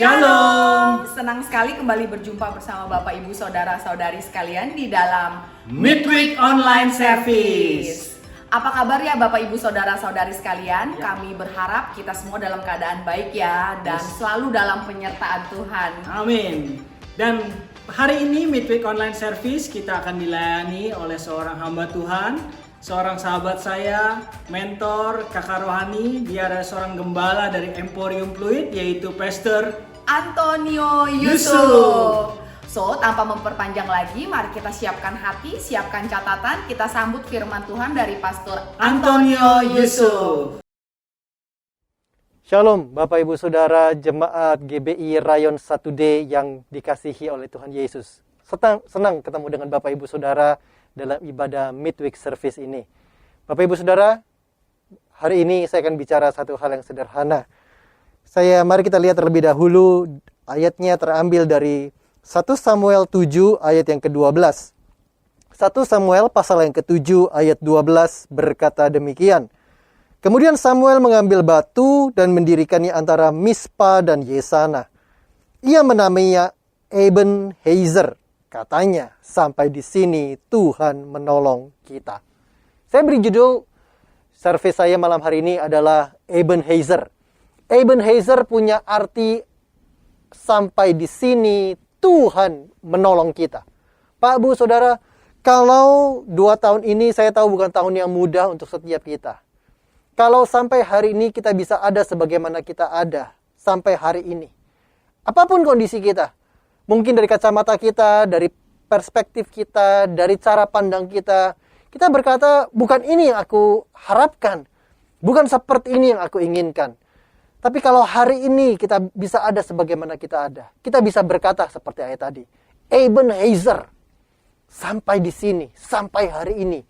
Shalom. Senang sekali kembali berjumpa bersama Bapak Ibu Saudara-saudari sekalian di dalam Midweek Online Service. Apa kabar ya Bapak Ibu Saudara-saudari sekalian? Kami berharap kita semua dalam keadaan baik ya dan selalu dalam penyertaan Tuhan. Amin. Dan hari ini Midweek Online Service kita akan dilayani oleh seorang hamba Tuhan, seorang sahabat saya, mentor, kakak rohani. Dia adalah seorang gembala dari Emporium Fluid, yaitu Pastor Antonio Yusuf. So, tanpa memperpanjang lagi, mari kita siapkan hati, siapkan catatan, kita sambut firman Tuhan dari Pastor Antonio Yusuf. Shalom Bapak Ibu Saudara Jemaat GBI Rayon 1D yang dikasihi oleh Tuhan Yesus. Senang ketemu dengan Bapak Ibu Saudara dalam ibadah Midweek Service ini. Bapak Ibu Saudara, hari ini saya akan bicara satu hal yang sederhana. Mari kita lihat terlebih dahulu, ayatnya terambil dari 1 Samuel 7 ayat yang ke-12. 1 Samuel pasal yang ke-7 ayat 12 berkata demikian. Kemudian Samuel mengambil batu dan mendirikannya antara Mispa dan Yesana. Ia menamainya Ebenezer. Katanya, sampai di sini Tuhan menolong kita. Saya beri judul service saya malam hari ini adalah Ebenezer. Ebenezer punya arti sampai di sini Tuhan menolong kita. Pak, Bu, Saudara, kalau 2 tahun ini saya tahu bukan tahun yang mudah untuk setiap kita. Kalau sampai hari ini kita bisa ada sebagaimana kita ada sampai hari ini. Apapun kondisi kita. Mungkin dari kacamata kita, dari perspektif kita, dari cara pandang kita. Kita berkata, bukan ini yang aku harapkan. Bukan seperti ini yang aku inginkan. Tapi kalau hari ini kita bisa ada sebagaimana kita ada. Kita bisa berkata seperti ayat tadi. Ebenezer. Sampai di sini, sampai hari ini.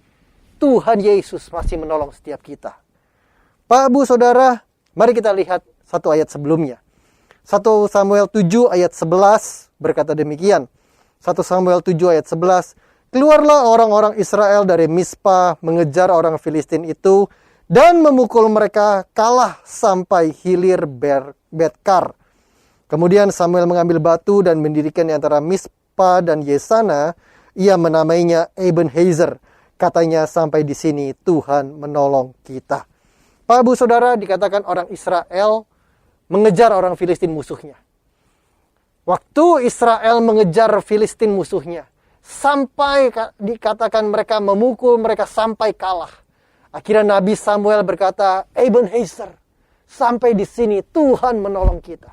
Tuhan Yesus masih menolong setiap kita. Pak, Bu, Saudara, mari kita lihat satu ayat sebelumnya. 1 Samuel 7 ayat 11 berkata demikian. 1 Samuel 7 ayat 11. Keluarlah orang-orang Israel dari Mispa mengejar orang Filistin itu dan memukul mereka kalah sampai hilir Betkar. Kemudian Samuel mengambil batu dan mendirikan di antara Mispa dan Yesana. Ia menamainya Ebenezer. Katanya sampai di sini Tuhan menolong kita. Pak, Bu, Saudara, dikatakan orang Israel mengejar orang Filistin musuhnya. Waktu Israel mengejar Filistin musuhnya, sampai dikatakan mereka memukul mereka sampai kalah. Akhirnya Nabi Samuel berkata, Ebenezer, sampai di sini Tuhan menolong kita.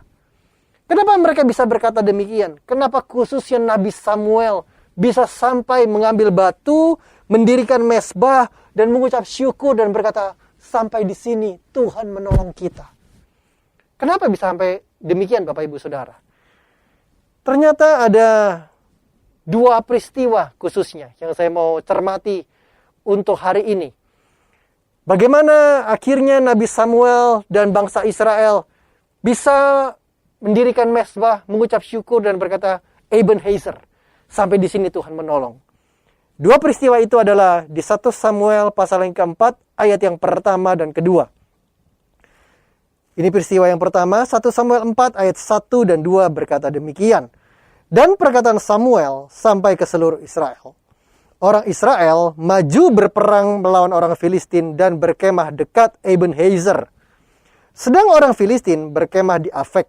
Kenapa mereka bisa berkata demikian? Kenapa khususnya Nabi Samuel bisa sampai mengambil batu, mendirikan mezbah, dan mengucap syukur dan berkata, sampai di sini Tuhan menolong kita. Kenapa bisa sampai demikian Bapak Ibu Saudara? Ternyata ada 2 peristiwa khususnya yang saya mau cermati untuk hari ini. Bagaimana akhirnya Nabi Samuel dan bangsa Israel bisa mendirikan mezbah, mengucap syukur dan berkata, Ebenezer, sampai di sini Tuhan menolong. 2 peristiwa itu adalah di 1 Samuel pasal yang ke-4 ayat yang pertama dan kedua. Ini peristiwa yang pertama, 1 Samuel 4 ayat 1 dan 2 berkata demikian. Dan perkataan Samuel sampai ke seluruh Israel. Orang Israel maju berperang melawan orang Filistin dan berkemah dekat Ebenezer. Sedang orang Filistin berkemah di Afek.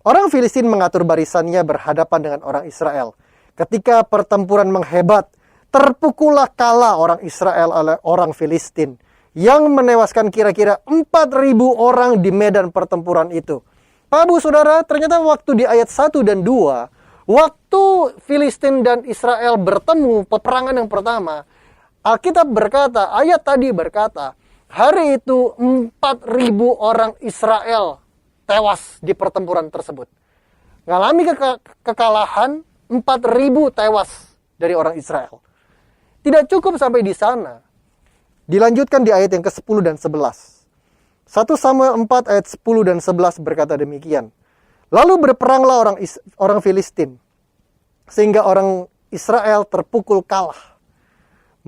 Orang Filistin mengatur barisannya berhadapan dengan orang Israel. Ketika pertempuran menghebat, terpukullah kalah orang Israel oleh orang Filistin yang menewaskan kira-kira 4.000 orang di medan pertempuran itu. Pak, Bu, Saudara, ternyata waktu di ayat 1 dan 2, waktu Filistin dan Israel bertemu peperangan yang pertama, Alkitab berkata, ayat tadi berkata, hari itu 4.000 orang Israel tewas di pertempuran tersebut. Ngalami kekalahan, 4.000 tewas dari orang Israel. Tidak cukup sampai di sana. Dilanjutkan di ayat yang ke-10 dan 11. 1 Samuel 4 ayat 10 dan 11 berkata demikian. Lalu berperanglah orang Filistin, sehingga orang Israel terpukul kalah.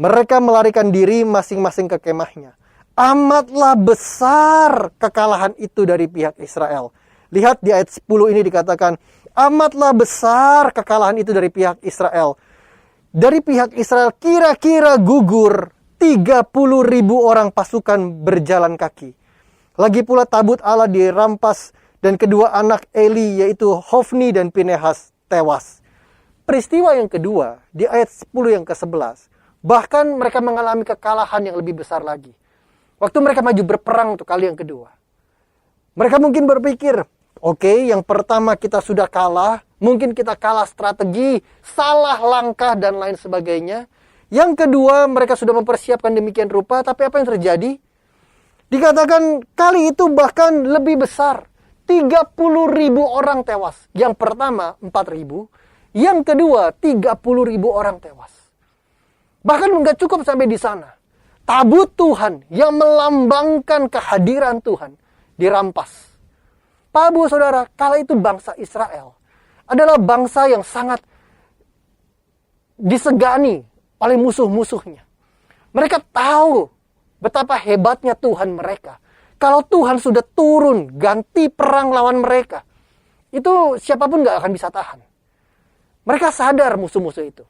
Mereka melarikan diri masing-masing ke kemahnya. Amatlah besar kekalahan itu dari pihak Israel. Lihat di ayat 10 ini dikatakan, amatlah besar kekalahan itu dari pihak Israel. Dari pihak Israel kira-kira gugur 30.000 orang pasukan berjalan kaki. Lagi pula tabut Allah dirampas dan kedua anak Eli yaitu Hofni dan Pinehas tewas. Peristiwa yang kedua di ayat 10 yang ke-11. Bahkan mereka mengalami kekalahan yang lebih besar lagi. Waktu mereka maju berperang untuk kali yang kedua. Mereka mungkin berpikir, oke, yang pertama kita sudah kalah. Mungkin kita kalah strategi, salah langkah dan lain sebagainya. Yang kedua mereka sudah mempersiapkan demikian rupa. Tapi apa yang terjadi? Dikatakan kali itu bahkan lebih besar. 30.000 orang tewas. Yang pertama 4.000. Yang kedua 30.000 orang tewas. Bahkan nggak cukup sampai di sana. Tabut Tuhan yang melambangkan kehadiran Tuhan dirampas. Pak Bu Saudara, kala itu bangsa Israel adalah bangsa yang sangat disegani oleh musuh-musuhnya. Mereka tahu betapa hebatnya Tuhan mereka. Kalau Tuhan sudah turun ganti perang lawan mereka, itu siapapun nggak akan bisa tahan. Mereka sadar musuh-musuh itu.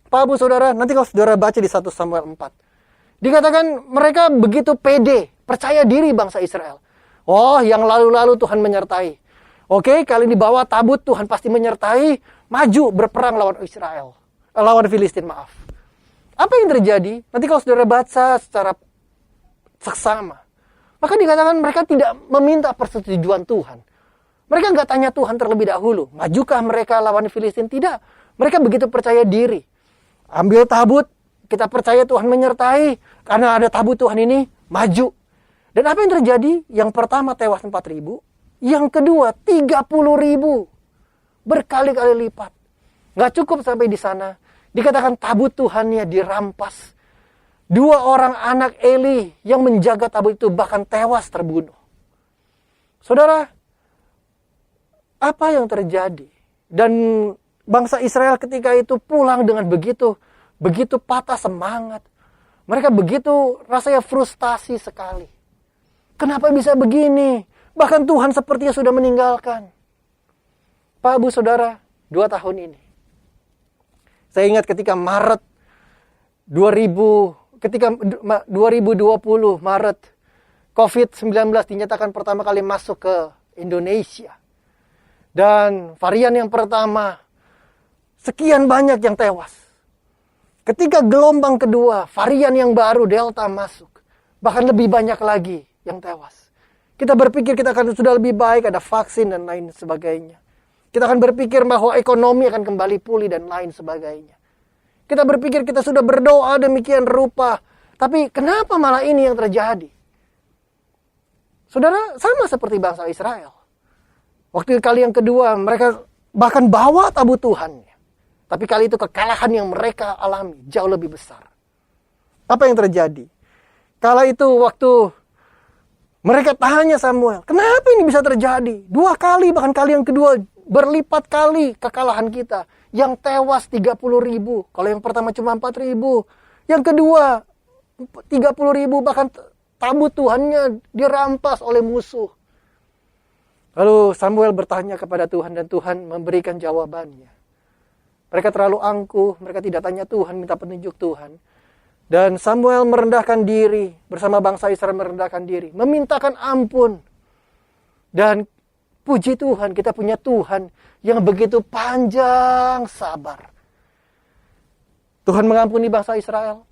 Pak Bu Saudara, nanti kalau saudara baca di 1 Samuel 4. Dikatakan mereka begitu pede, percaya diri bangsa Israel. Oh, yang lalu-lalu Tuhan menyertai. Oke, kali ini bawa tabut Tuhan pasti menyertai. Maju berperang lawan Israel. Lawan Filistin, maaf. Apa yang terjadi? Nanti kalau saudara baca secara seksama. Maka dikatakan mereka tidak meminta persetujuan Tuhan. Mereka nggak tanya Tuhan terlebih dahulu. Majukah mereka lawan Filistin? Tidak. Mereka begitu percaya diri. Ambil tabut, kita percaya Tuhan menyertai. Karena ada tabut Tuhan ini, maju. Dan apa yang terjadi? Yang pertama tewas 4.000. Yang kedua 30.000. Berkali-kali lipat. Gak cukup sampai di sana. Dikatakan tabut Tuhannya dirampas. 2 orang anak Eli yang menjaga tabut itu bahkan tewas terbunuh. Saudara, apa yang terjadi? Dan bangsa Israel ketika itu pulang dengan begitu patah semangat. Mereka begitu rasanya frustasi sekali. Kenapa bisa begini? Bahkan Tuhan sepertinya sudah meninggalkan. Pak Bu Saudara, 2 tahun ini. Saya ingat ketika Maret 2020 Maret, COVID-19 dinyatakan pertama kali masuk ke Indonesia. Dan varian yang pertama, sekian banyak yang tewas. Ketika gelombang kedua, varian yang baru Delta masuk. Bahkan lebih banyak lagi yang tewas. Kita berpikir kita akan sudah lebih baik, ada vaksin dan lain sebagainya. Kita akan berpikir bahwa ekonomi akan kembali pulih dan lain sebagainya. Kita berpikir kita sudah berdoa demikian rupa. Tapi kenapa malah ini yang terjadi? Saudara, sama seperti bangsa Israel. Waktu kali yang kedua, mereka bahkan bawa tabut Tuhan. Tapi kali itu kekalahan yang mereka alami jauh lebih besar. Apa yang terjadi? Kala itu waktu mereka tanya Samuel, kenapa ini bisa terjadi? 2 kali, bahkan kali yang kedua berlipat kali kekalahan kita. Yang tewas 30.000. Kalau yang pertama cuma 4.000. Yang kedua 30.000, bahkan tabut Tuhannya dirampas oleh musuh. Lalu Samuel bertanya kepada Tuhan dan Tuhan memberikan jawabannya. Mereka terlalu angkuh, mereka tidak tanya Tuhan, minta petunjuk Tuhan. Dan Samuel merendahkan diri, bersama bangsa Israel merendahkan diri, memintakan ampun. Dan puji Tuhan, kita punya Tuhan yang begitu panjang sabar. Tuhan mengampuni bangsa Israel.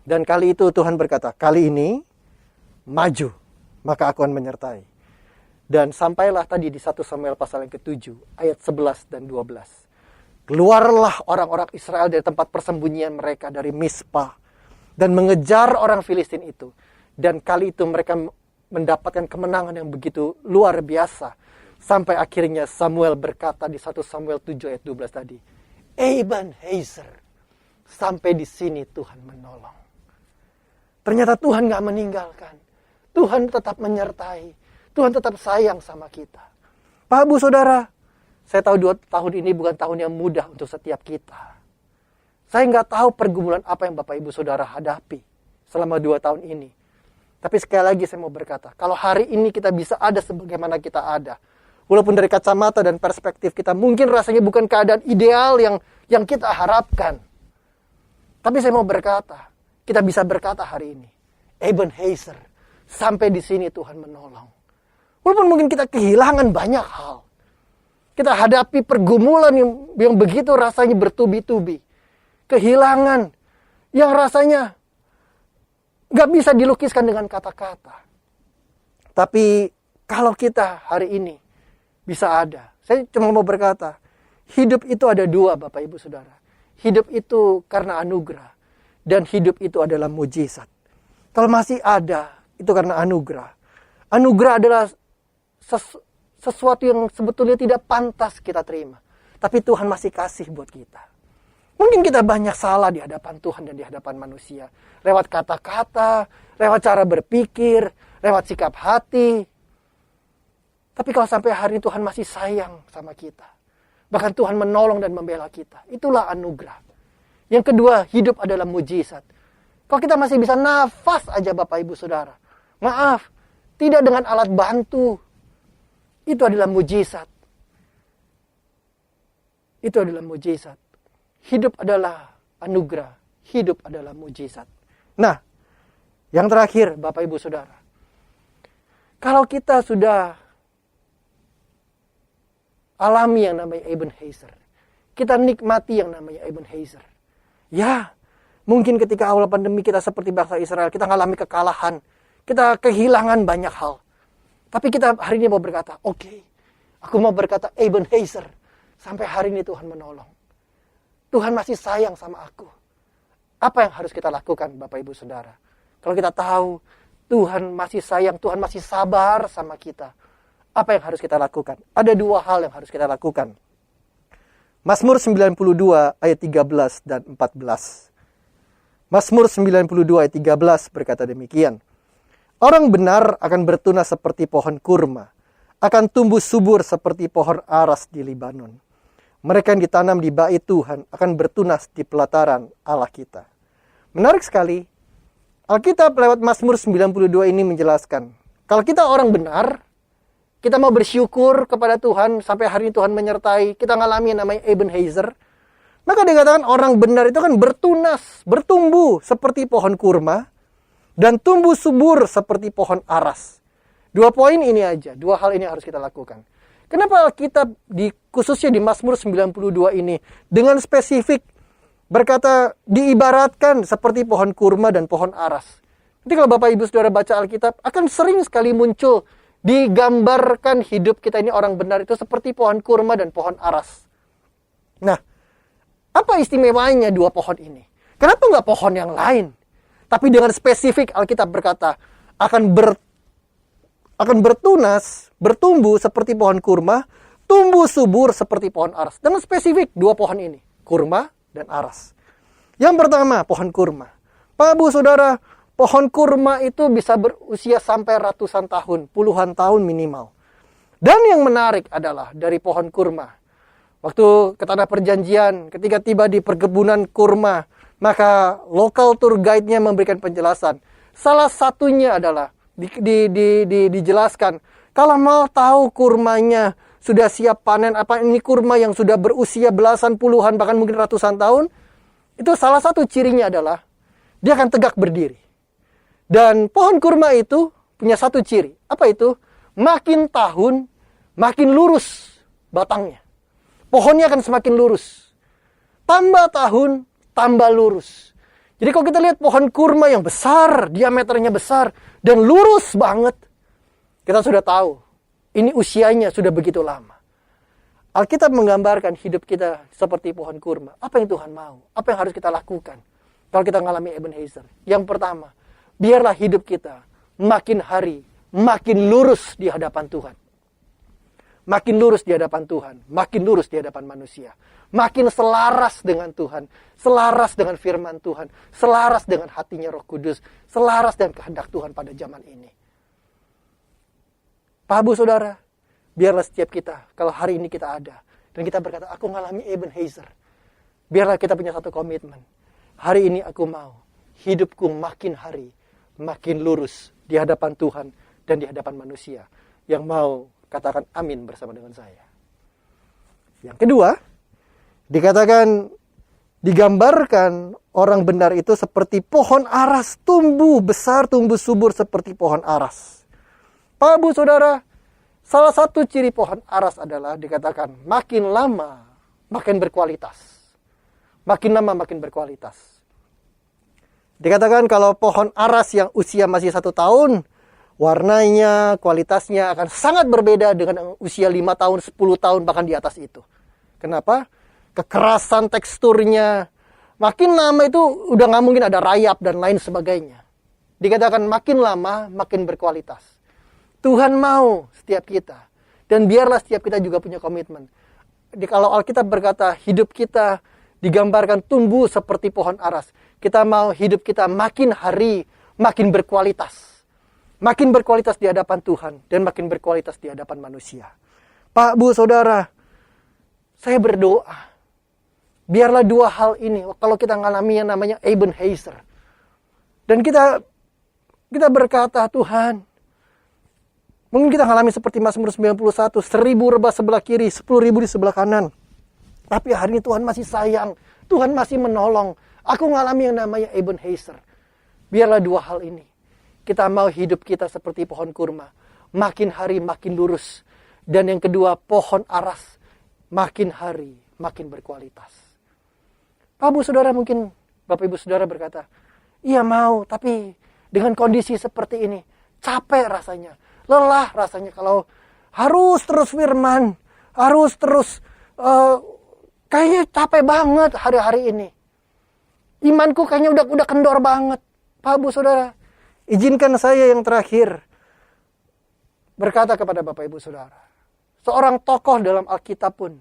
Dan kali itu Tuhan berkata, kali ini maju, maka aku akan menyertai. Dan sampailah tadi di 1 Samuel pasal yang ke-7, ayat 11 dan 12. Keluarlah orang-orang Israel dari tempat persembunyian mereka dari Mispa dan mengejar orang Filistin itu. Dan kali itu mereka mendapatkan kemenangan yang begitu luar biasa. Sampai akhirnya Samuel berkata di 1 Samuel 7 ayat 12 tadi, Ebenezer, sampai di sini Tuhan menolong. Ternyata Tuhan gak meninggalkan. Tuhan tetap menyertai. Tuhan tetap sayang sama kita. Pak Bu Saudara, saya tahu 2 tahun ini bukan tahun yang mudah untuk setiap kita. Saya nggak tahu pergumulan apa yang Bapak Ibu Saudara hadapi selama 2 tahun ini. Tapi sekali lagi saya mau berkata, kalau hari ini kita bisa ada sebagaimana kita ada, walaupun dari kacamata dan perspektif kita mungkin rasanya bukan keadaan ideal yang kita harapkan. Tapi saya mau berkata, kita bisa berkata hari ini, Ebenezer, sampai di sini Tuhan menolong. Walaupun mungkin kita kehilangan banyak hal. Kita hadapi pergumulan yang begitu rasanya bertubi-tubi. Kehilangan yang rasanya gak bisa dilukiskan dengan kata-kata. Tapi kalau kita hari ini bisa ada. Saya cuma mau berkata, hidup itu ada dua Bapak Ibu Saudara. Hidup itu karena anugerah. Dan hidup itu adalah mujizat. Kalau masih ada, itu karena anugerah. Anugerah adalah sesuatu yang sebetulnya tidak pantas kita terima. Tapi Tuhan masih kasih buat kita. Mungkin kita banyak salah di hadapan Tuhan dan di hadapan manusia. Lewat kata-kata, lewat cara berpikir, lewat sikap hati. Tapi kalau sampai hari ini Tuhan masih sayang sama kita. Bahkan Tuhan menolong dan membela kita. Itulah anugerah. Yang kedua, hidup adalah mujizat. Kalau kita masih bisa nafas aja Bapak Ibu Saudara. Maaf, tidak dengan alat bantu. Itu adalah mujizat. Itu adalah mujizat. Hidup adalah anugerah. Hidup adalah mujizat. Nah, yang terakhir Bapak Ibu Saudara. Kalau kita sudah alami yang namanya Ebenezer. Kita nikmati yang namanya Ebenezer. Ya, mungkin ketika awal pandemi kita seperti bangsa Israel. Kita mengalami kekalahan. Kita kehilangan banyak hal. Tapi kita hari ini mau berkata, oke, aku mau berkata Ebenezer. Sampai hari ini Tuhan menolong. Tuhan masih sayang sama aku. Apa yang harus kita lakukan Bapak Ibu Saudara? Kalau kita tahu Tuhan masih sayang, Tuhan masih sabar sama kita. Apa yang harus kita lakukan? Ada dua hal yang harus kita lakukan. Mazmur 92 ayat 13 dan 14. Mazmur 92 ayat 13 berkata demikian. Orang benar akan bertunas seperti pohon kurma, akan tumbuh subur seperti pohon aras di Libanon. Mereka yang ditanam di bait Tuhan akan bertunas di pelataran Allah kita. Menarik sekali. Alkitab lewat Mazmur 92 ini menjelaskan. Kalau kita orang benar, kita mau bersyukur kepada Tuhan sampai hari ini Tuhan menyertai, kita ngalami yang namanya Ebenezer. Maka dikatakan orang benar itu kan bertunas, bertumbuh seperti pohon kurma dan tumbuh subur seperti pohon aras. Dua poin ini aja, dua hal ini harus kita lakukan. Kenapa Alkitab khususnya di Mazmur 92 ini dengan spesifik berkata diibaratkan seperti pohon kurma dan pohon aras. Nanti kalau Bapak Ibu Saudara baca Alkitab akan sering sekali muncul digambarkan hidup kita ini orang benar itu seperti pohon kurma dan pohon aras. Nah, apa istimewanya dua pohon ini? Kenapa nggak pohon yang lain? Tapi dengan spesifik Alkitab berkata akan bertunas, bertumbuh seperti pohon kurma, tumbuh subur seperti pohon aras. Dengan spesifik dua pohon ini, kurma dan aras. Yang pertama, pohon kurma. Pak Bu Saudara, pohon kurma itu bisa berusia sampai ratusan tahun, puluhan tahun minimal. Dan yang menarik adalah dari pohon kurma. Waktu ke Tanah Perjanjian, ketika tiba di perkebunan kurma, maka lokal tour guide-nya memberikan penjelasan. Salah satunya adalah dijelaskan, kalau mau tahu kurmanya sudah siap panen, apa ini kurma yang sudah berusia belasan, puluhan, bahkan mungkin ratusan tahun, itu salah satu cirinya adalah dia akan tegak berdiri. Dan pohon kurma itu punya satu ciri. Apa itu? Makin tahun, makin lurus batangnya. Pohonnya akan semakin lurus. Tambah tahun, tambah lurus. Jadi kalau kita lihat pohon kurma yang besar, diameternya besar, dan lurus banget, kita sudah tahu, ini usianya sudah begitu lama. Alkitab menggambarkan hidup kita seperti pohon kurma. Apa yang Tuhan mau? Apa yang harus kita lakukan kalau kita mengalami Ebenezer? Yang pertama, biarlah hidup kita makin hari, makin lurus di hadapan Tuhan. Makin lurus di hadapan Tuhan, makin lurus di hadapan manusia. Makin selaras dengan Tuhan, selaras dengan firman Tuhan, selaras dengan hatinya Roh Kudus, selaras dengan kehendak Tuhan pada zaman ini. Pak Bu Saudara, biarlah setiap kita, kalau hari ini kita ada, dan kita berkata, aku mengalami Ebenezer. Biarlah kita punya satu komitmen. Hari ini aku mau, hidupku makin hari, makin lurus di hadapan Tuhan dan di hadapan manusia. Yang mau katakan amin bersama dengan saya. Yang kedua, dikatakan, digambarkan orang benar itu seperti pohon aras, tumbuh besar, tumbuh subur seperti pohon aras. Pak Bu Saudara, salah satu ciri pohon aras adalah dikatakan makin lama makin berkualitas. Makin lama makin berkualitas. Dikatakan kalau pohon aras yang usia masih 1 tahun, warnanya, kualitasnya akan sangat berbeda dengan usia 5 tahun, 10 tahun, bahkan di atas itu. Kenapa? Kekerasan teksturnya. Makin lama itu udah nggak mungkin ada rayap dan lain sebagainya. Dikatakan makin lama makin berkualitas. Tuhan mau setiap kita. Dan biarlah setiap kita juga punya komitmen. Kalau Alkitab berkata hidup kita digambarkan tumbuh seperti pohon aras. Kita mau hidup kita makin hari makin berkualitas. Makin berkualitas di hadapan Tuhan dan makin berkualitas di hadapan manusia. Pak, Bu, Saudara, saya berdoa. Biarlah 2 hal ini, kalau kita mengalami yang namanya Ebenezer. Dan kita berkata, Tuhan, mungkin kita mengalami seperti Mazmur 91, 1000 rebah sebelah kiri, 10.000 di sebelah kanan. Tapi hari ini Tuhan masih sayang, Tuhan masih menolong. Aku mengalami yang namanya Ebenezer. Biarlah 2 hal ini. Kita mau hidup kita seperti pohon kurma. Makin hari makin lurus. Dan yang kedua, pohon aras. Makin hari makin berkualitas. Pak, Bu, Saudara, mungkin Bapak Ibu Saudara berkata, iya mau, tapi dengan kondisi seperti ini, capek rasanya. Lelah rasanya kalau harus terus firman. Harus terus, kayaknya capek banget hari-hari ini. Imanku kayaknya udah kendor banget. Pak, Bu, Saudara, izinkan saya yang terakhir berkata kepada Bapak Ibu Saudara. Seorang tokoh dalam Alkitab pun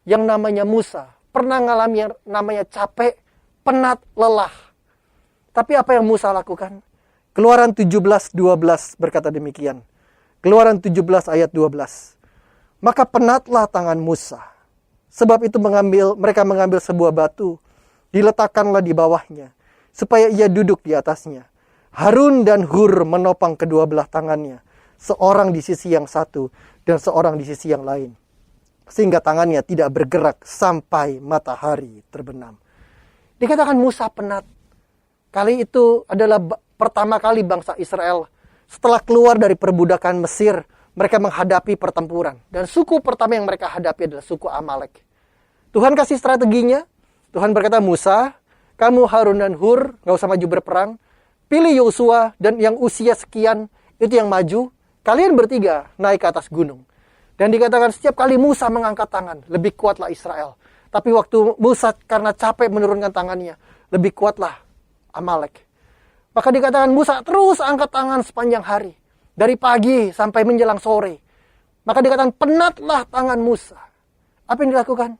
yang namanya Musa pernah mengalami yang namanya capek, penat, lelah. Tapi apa yang Musa lakukan? Keluaran 17:12 berkata demikian. Keluaran 17 ayat 12. Maka penatlah tangan Musa. Sebab itu mereka mengambil sebuah batu, diletakkanlah di bawahnya, supaya ia duduk di atasnya. Harun dan Hur menopang kedua belah tangannya, seorang di sisi yang satu dan seorang di sisi yang lain, sehingga tangannya tidak bergerak sampai matahari terbenam. Dikatakan Musa penat. Kali itu adalah pertama kali bangsa Israel setelah keluar dari perbudakan Mesir, mereka menghadapi pertempuran. Dan suku pertama yang mereka hadapi adalah suku Amalek. Tuhan kasih strateginya. Tuhan berkata, Musa, kamu Harun dan Hur, gak usah maju berperang. Pilih Yosua dan yang usia sekian, itu yang maju. Kalian bertiga naik ke atas gunung. Dan dikatakan setiap kali Musa mengangkat tangan, lebih kuatlah Israel. Tapi waktu Musa karena capek menurunkan tangannya, lebih kuatlah Amalek. Maka dikatakan Musa terus angkat tangan sepanjang hari. Dari pagi sampai menjelang sore. Maka dikatakan penatlah tangan Musa. Apa yang dilakukan?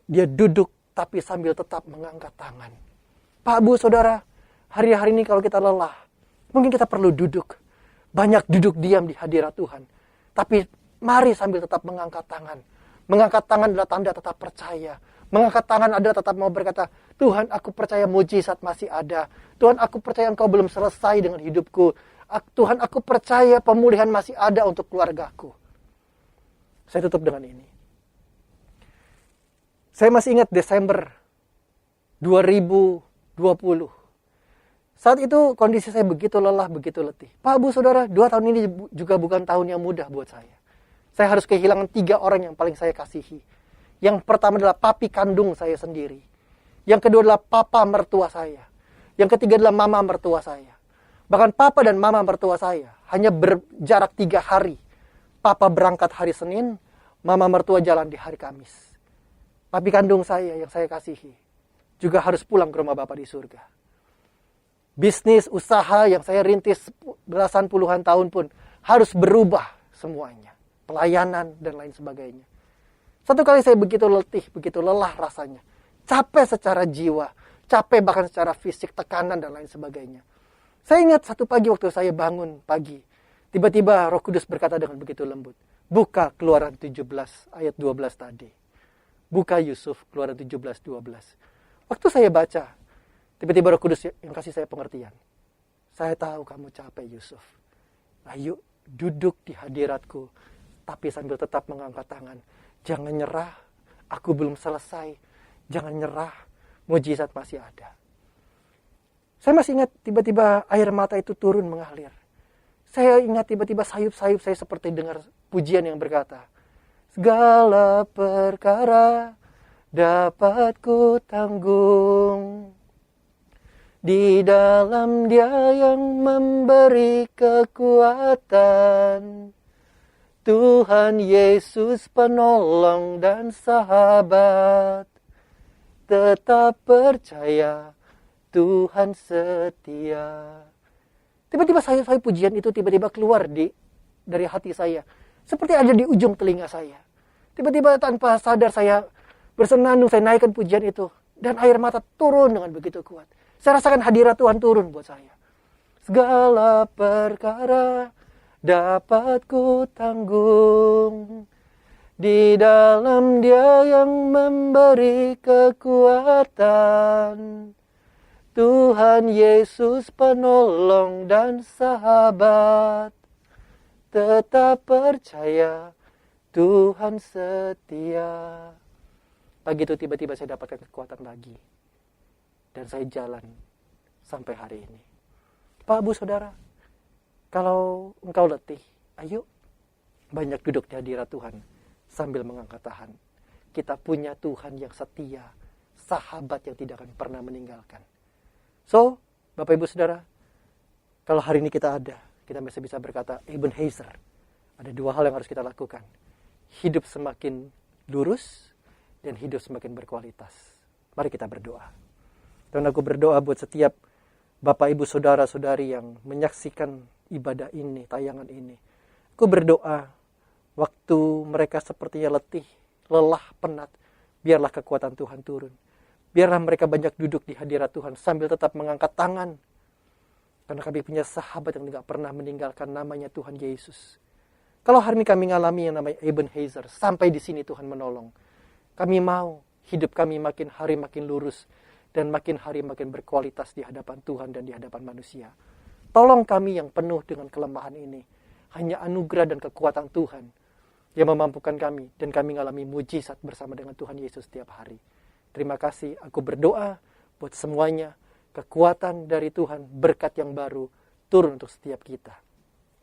Dia duduk tapi sambil tetap mengangkat tangan. Pak, Bu, Saudara, hari-hari ini kalau kita lelah, mungkin kita perlu duduk. Banyak duduk diam di hadirat Tuhan. Tapi mari sambil tetap mengangkat tangan. Mengangkat tangan adalah tanda tetap percaya. Mengangkat tangan adalah tetap mau berkata, Tuhan, aku percaya mujizat masih ada. Tuhan, aku percaya Engkau belum selesai dengan hidupku. Tuhan, aku percaya pemulihan masih ada untuk keluargaku. Saya tutup dengan ini. Saya masih ingat Desember 2020. Saat itu kondisi saya begitu lelah, begitu letih. Pak, Bu, Saudara, 2 tahun ini juga bukan tahun yang mudah buat saya. Saya harus kehilangan 3 orang yang paling saya kasihi. Yang pertama adalah papi kandung saya sendiri. Yang kedua adalah papa mertua saya. Yang ketiga adalah mama mertua saya. Bahkan papa dan mama mertua saya hanya berjarak 3 hari. Papa berangkat hari Senin, mama mertua jalan di hari Kamis. Papi kandung saya yang saya kasihi juga harus pulang ke rumah Bapa di surga. Bisnis, usaha yang saya rintis belasan puluhan tahun pun harus berubah semuanya. Pelayanan dan lain sebagainya. Satu kali saya begitu letih, begitu lelah rasanya. Capek secara jiwa, capek bahkan secara fisik, tekanan dan lain sebagainya. Saya ingat satu pagi waktu saya bangun pagi. Tiba-tiba Roh Kudus berkata dengan begitu lembut. Buka Keluaran 17 ayat 12 tadi. Buka Yusuf Keluaran 17, 12. Waktu saya baca, tiba-tiba Roh Kudus yang kasih saya pengertian. Saya tahu kamu capek, Yusuf. Ayo duduk di hadiratku, tapi sambil tetap mengangkat tangan. Jangan nyerah, aku belum selesai. Jangan nyerah, mujizat masih ada. Saya masih ingat tiba-tiba air mata itu turun mengalir. Saya ingat tiba-tiba sayup-sayup saya seperti dengar pujian yang berkata, segala perkara dapat ku tanggung. Di dalam Dia yang memberi kekuatan. Tuhan Yesus penolong dan sahabat. Tetap percaya, Tuhan setia. Tiba-tiba saya pujian itu tiba-tiba keluar dari hati saya. Seperti ada di ujung telinga saya. Tiba-tiba tanpa sadar saya bersenandung, saya naikkan pujian itu. Dan air mata turun dengan begitu kuat. Saya rasakan hadirat Tuhan turun buat saya. Segala perkara dapat ku tanggung. Di dalam Dia yang memberi kekuatan. Tuhan Yesus penolong dan sahabat. Tetap percaya, Tuhan setia. Pagi itu tiba-tiba saya dapatkan kekuatan lagi. Dan saya jalan sampai hari ini. Pak, Bu, Saudara, kalau engkau letih, ayo banyak duduk di hadirat Tuhan sambil mengangkat tahan. Kita punya Tuhan yang setia, sahabat yang tidak akan pernah meninggalkan. So, Bapak Ibu Saudara, kalau hari ini kita ada, kita masih bisa berkata, Ebenezer, ada dua hal yang harus kita lakukan. Hidup semakin lurus dan hidup semakin berkualitas. Mari kita berdoa. Dan aku berdoa buat setiap Bapak, Ibu, Saudara-saudari yang menyaksikan ibadah ini, tayangan ini. Aku berdoa, waktu mereka sepertinya letih, lelah, penat, biarlah kekuatan Tuhan turun. Biarlah mereka banyak duduk di hadirat Tuhan sambil tetap mengangkat tangan. Karena kami punya sahabat yang tidak pernah meninggalkan, namanya Tuhan Yesus. Kalau hari ini kami mengalami yang namanya Ebenezer, sampai di sini Tuhan menolong. Kami mau hidup kami makin hari makin lurus. Dan makin hari makin berkualitas di hadapan Tuhan dan di hadapan manusia. Tolong kami yang penuh dengan kelemahan ini. Hanya anugerah dan kekuatan Tuhan yang memampukan kami. Dan kami mengalami mujizat bersama dengan Tuhan Yesus setiap hari. Terima kasih, aku berdoa buat semuanya. Kekuatan dari Tuhan, berkat yang baru turun untuk setiap kita.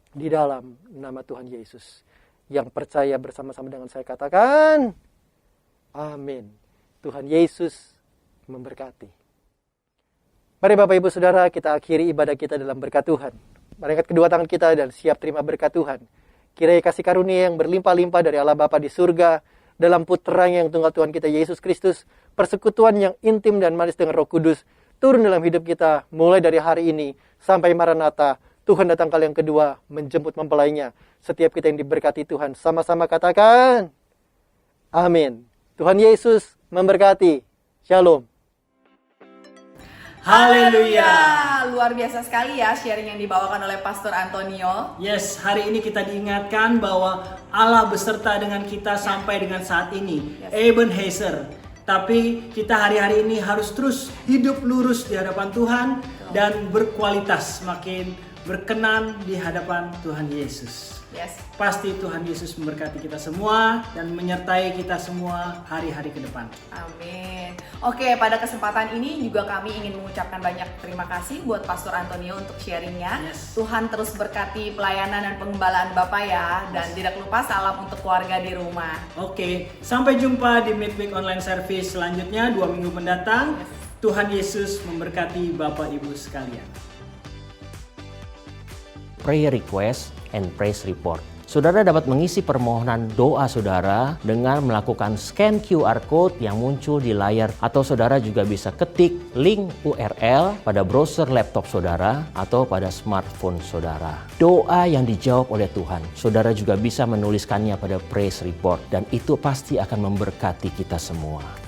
Di dalam nama Tuhan Yesus. Yang percaya bersama-sama dengan saya katakan, amin. Tuhan Yesus memberkati. Mari Bapak Ibu Saudara, kita akhiri ibadah kita dalam berkat Tuhan. Mari angkat kedua tangan kita dan siap terima berkat Tuhan. Kiranya kasih karunia yang berlimpah-limpah dari Allah Bapa di surga, dalam putranya yang tunggal Tuhan kita Yesus Kristus, persekutuan yang intim dan manis dengan Roh Kudus, turun dalam hidup kita mulai dari hari ini sampai Maranatha. Tuhan datang kali yang kedua, menjemput mempelainya. Setiap kita yang diberkati Tuhan, sama-sama katakan, amin. Tuhan Yesus memberkati. Shalom. Haleluya. Luar biasa sekali ya sharing yang dibawakan oleh Pastor Antonio. Yes, hari ini kita diingatkan bahwa Allah beserta dengan kita sampai dengan saat ini. Ebenezer. Tapi kita hari-hari ini harus terus hidup lurus di hadapan Tuhan dan berkualitas, makin berkenan di hadapan Tuhan Yesus. Yes. Pasti Tuhan Yesus memberkati kita semua dan menyertai kita semua hari-hari ke depan. Amin. Oke, pada kesempatan ini juga kami ingin mengucapkan banyak terima kasih buat Pastor Antonio untuk sharingnya. Yes. Tuhan terus berkati pelayanan dan pengembalaan Bapak ya. Dan tidak lupa salam untuk keluarga di rumah. Oke, sampai jumpa di Midweek Online Service selanjutnya 2 minggu mendatang. Yes. Tuhan Yesus memberkati Bapak Ibu sekalian. Prayer request and praise report. Saudara dapat mengisi permohonan doa saudara dengan melakukan scan QR code yang muncul di layar, atau saudara juga bisa ketik link URL pada browser laptop saudara atau pada smartphone saudara. Doa yang dijawab oleh Tuhan, saudara juga bisa menuliskannya pada praise report dan itu pasti akan memberkati kita semua.